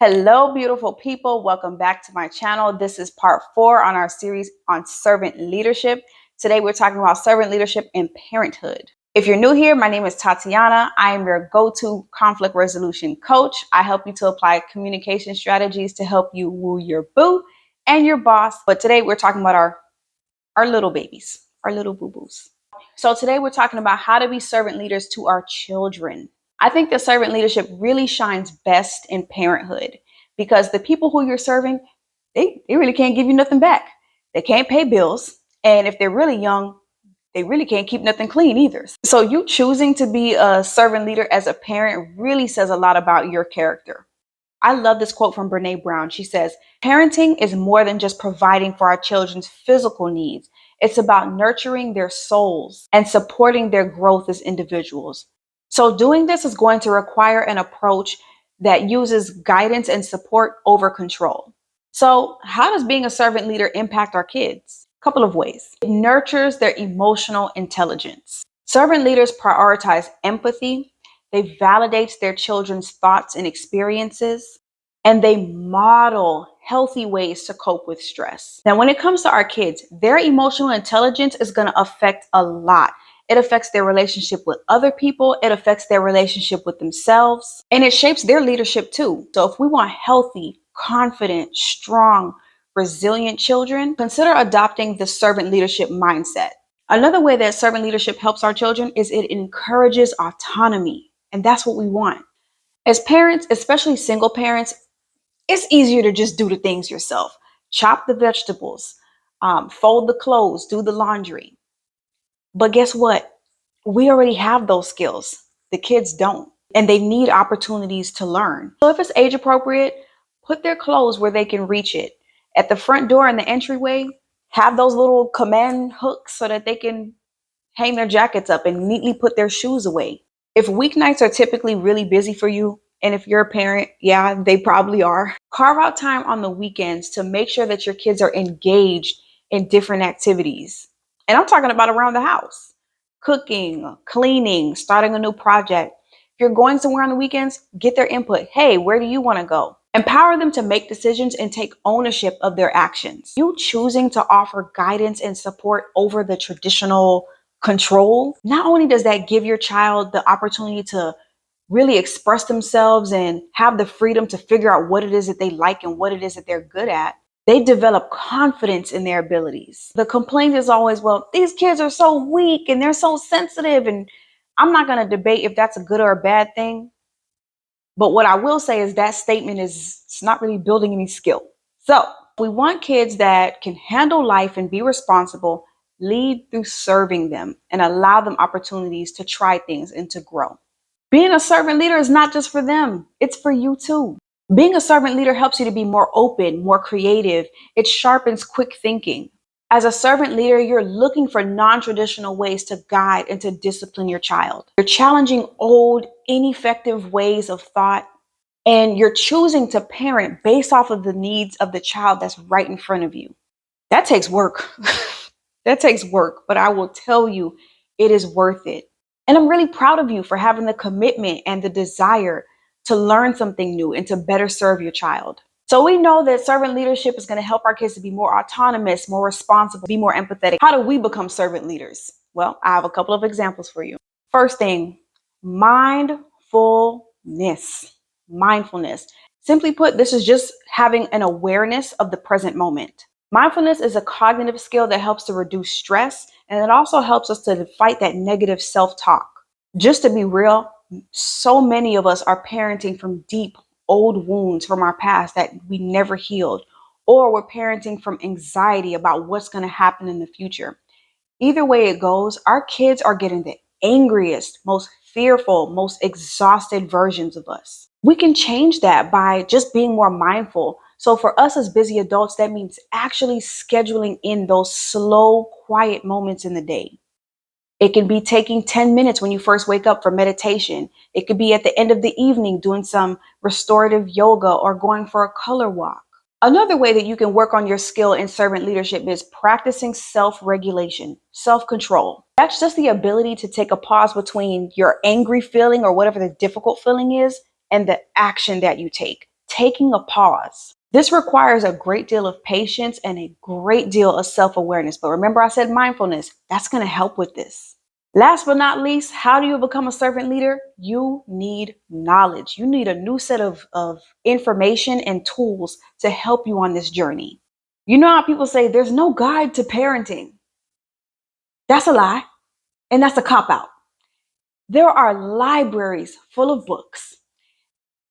Hello, beautiful people. Welcome back to my channel. This is part 4 on our series on servant leadership. Today, we're talking about servant leadership in parenthood. If you're new here, my name is Tatiana. I am your go-to conflict resolution coach. I help you to apply communication strategies to help you woo your boo and your boss. But today, we're talking about our little babies, our little boo-boos. So today, we're talking about how to be servant leaders to our children. I think that servant leadership really shines best in parenthood because the people who you're serving, they really can't give you nothing back. They can't pay bills. And if they're really young, they really can't keep nothing clean either. So you choosing to be a servant leader as a parent really says a lot about your character. I love this quote from Brene Brown. She says, parenting is more than just providing for our children's physical needs. It's about nurturing their souls and supporting their growth as individuals. So doing this is going to require an approach that uses guidance and support over control. So how does being a servant leader impact our kids? A couple of ways. It nurtures their emotional intelligence. Servant leaders prioritize empathy. They validate their children's thoughts and experiences, and they model healthy ways to cope with stress. Now, when it comes to our kids, their emotional intelligence is going to affect a lot. It affects their relationship with other people. It affects their relationship with themselves, and it shapes their leadership too. So if we want healthy, confident, strong, resilient children, consider adopting the servant leadership mindset. Another way that servant leadership helps our children is it encourages autonomy. And that's what we want. As parents, especially single parents, it's easier to just do the things yourself. Chop the vegetables, fold the clothes, do the laundry. But guess what? We already have those skills. The kids don't. And they need opportunities to learn. So if it's age appropriate, put their clothes where they can reach it. At the front door and the entryway, have those little command hooks so that they can hang their jackets up and neatly put their shoes away. If weeknights are typically really busy for you, and if you're a parent, yeah, they probably are, carve out time on the weekends to make sure that your kids are engaged in different activities. And I'm talking about around the house, cooking, cleaning, starting a new project. If you're going somewhere on the weekends, get their input. Hey, where do you want to go? Empower them to make decisions and take ownership of their actions. You choosing to offer guidance and support over the traditional control, not only does that give your child the opportunity to really express themselves and have the freedom to figure out what it is that they like and what it is that they're good at, they develop confidence in their abilities. The complaint is always, well, these kids are so weak and they're so sensitive. And I'm not going to debate if that's a good or a bad thing. But what I will say is that statement it's not really building any skill. So we want kids that can handle life and be responsible, lead through serving them, and allow them opportunities to try things and to grow. Being a servant leader is not just for them, it's for you too. Being a servant leader helps you to be more open, more creative. It sharpens quick thinking. As a servant leader, you're looking for non-traditional ways to guide and to discipline your child. You're challenging old, ineffective ways of thought, and you're choosing to parent based off of the needs of the child that's right in front of you. That takes work. That takes work, but I will tell you, it is worth it. And I'm really proud of you for having the commitment and the desire to learn something new and to better serve your child. So we know that servant leadership is going to help our kids to be more autonomous, more responsible, be more empathetic. How do we become servant leaders? Well, I have a couple of examples for you. First thing, mindfulness. Mindfulness. Simply put, this is just having an awareness of the present moment. Mindfulness is a cognitive skill that helps to reduce stress, and it also helps us to fight that negative self-talk. Just to be real, so many of us are parenting from deep, old wounds from our past that we never healed, or we're parenting from anxiety about what's going to happen in the future. Either way it goes, our kids are getting the angriest, most fearful, most exhausted versions of us. We can change that by just being more mindful. So for us as busy adults, that means actually scheduling in those slow, quiet moments in the day. It can be taking 10 minutes when you first wake up for meditation. It could be at the end of the evening doing some restorative yoga or going for a color walk. Another way that you can work on your skill in servant leadership is practicing self-regulation, self-control. That's just the ability to take a pause between your angry feeling or whatever the difficult feeling is and the action that you take taking a pause. This requires a great deal of patience and a great deal of self-awareness. But remember, I said mindfulness. That's going to help with this. Last but not least, how do you become a servant leader? You need knowledge. You need a new set of information and tools to help you on this journey. You know how people say there's no guide to parenting? That's a lie, and that's a cop-out. There are libraries full of books.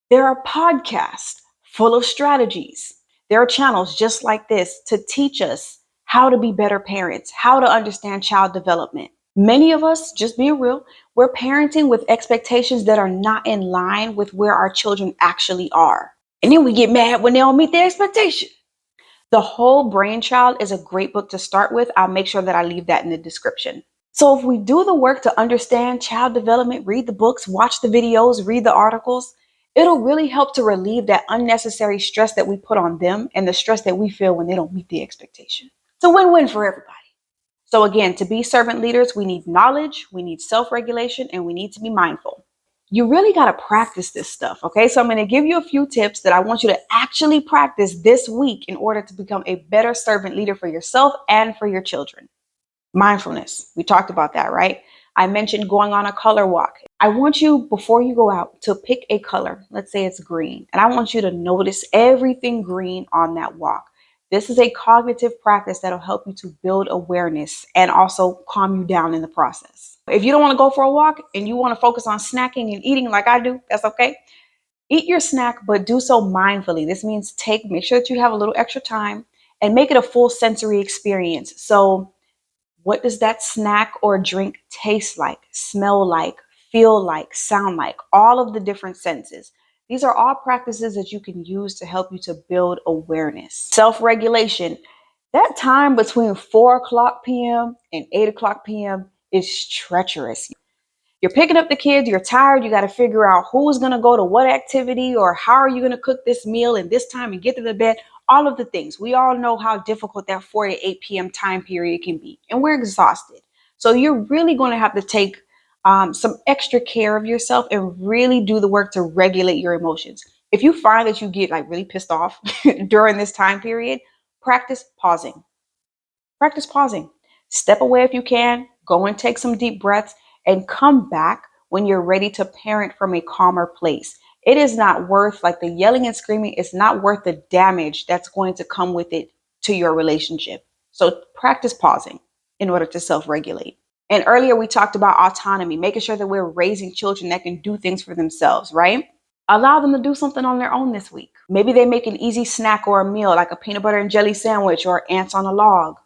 There are podcasts full of strategies. There are channels just like this to teach us how to be better parents, how to understand child development. Many of us, just being real, we're parenting with expectations that are not in line with where our children actually are. And then we get mad when they don't meet their expectation. The Whole Brain Child is a great book to start with. I'll make sure that I leave that in the description. So if we do the work to understand child development, read the books, watch the videos, read the articles, it'll really help to relieve that unnecessary stress that we put on them and the stress that we feel when they don't meet the expectation. It's a win-win for everybody. So again, to be servant leaders, we need knowledge, we need self-regulation, and we need to be mindful. You really got to practice this stuff, okay? So I'm going to give you a few tips that I want you to actually practice this week in order to become a better servant leader for yourself and for your children. Mindfulness, we talked about that, right? I mentioned going on a color walk. I want you, before you go out, to pick a color. Let's say it's green. And I want you to notice everything green on that walk. This is a cognitive practice that'll help you to build awareness and also calm you down in the process. If you don't want to go for a walk and you want to focus on snacking and eating like I do, that's okay. Eat your snack, but do so mindfully. This means make sure that you have a little extra time and make it a full sensory experience. So what does that snack or drink taste like, smell like, feel like, sound like? All of the different senses. These are all practices that you can use to help you to build awareness. Self-regulation. That time between 4 o'clock p.m. and 8 o'clock p.m. is treacherous. You're picking up the kids, you're tired, you got to figure out who's going to go to what activity or how are you going to cook this meal in this time and get to the bed. All of the things. We all know how difficult that 4 to 8 p.m. time period can be, and we're exhausted. So you're really going to have to take some extra care of yourself and really do the work to regulate your emotions. If you find that you get like really pissed off during this time period, practice pausing. Practice pausing. Step away if you can, go and take some deep breaths, and come back when you're ready to parent from a calmer place. It is not worth, like the yelling and screaming, it's not worth the damage that's going to come with it to your relationship. So practice pausing in order to self-regulate. And earlier we talked about autonomy, making sure that we're raising children that can do things for themselves, right? Allow them to do something on their own this week. Maybe they make an easy snack or a meal like a peanut butter and jelly sandwich or ants on a log.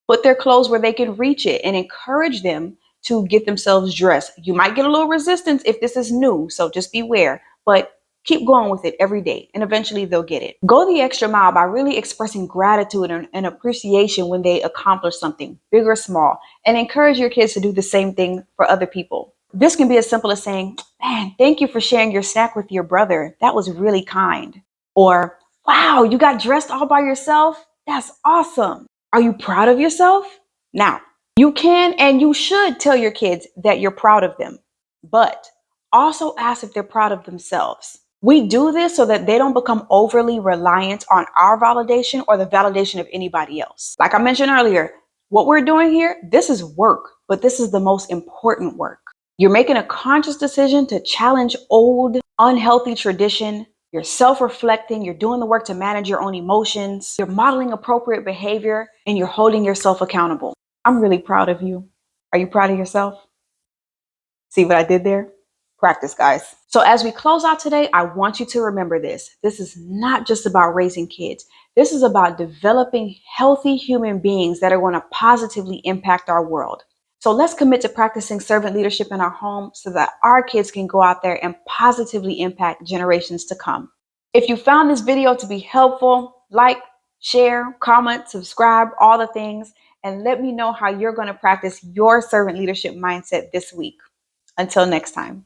Put their clothes where they can reach it and encourage them to get themselves dressed. You might get a little resistance if this is new, so just beware, but keep going with it every day and eventually they'll get it. Go the extra mile by really expressing gratitude and appreciation when they accomplish something, big or small, and encourage your kids to do the same thing for other people. This can be as simple as saying, man, thank you for sharing your snack with your brother. That was really kind. Or, wow, you got dressed all by yourself? That's awesome. Are you proud of yourself? Now, you can and you should tell your kids that you're proud of them, but also ask if they're proud of themselves. We do this so that they don't become overly reliant on our validation or the validation of anybody else. Like I mentioned earlier, what we're doing here, this is work, but this is the most important work. You're making a conscious decision to challenge old, unhealthy tradition. You're self-reflecting, you're doing the work to manage your own emotions, you're modeling appropriate behavior, and you're holding yourself accountable. I'm really proud of you. Are you proud of yourself? See what I did there? Practice, guys. So as we close out today, I want you to remember this. This is not just about raising kids. This is about developing healthy human beings that are going to positively impact our world. So let's commit to practicing servant leadership in our home so that our kids can go out there and positively impact generations to come. If you found this video to be helpful, like, share, comment, subscribe, all the things, and let me know how you're going to practice your servant leadership mindset this week. Until next time.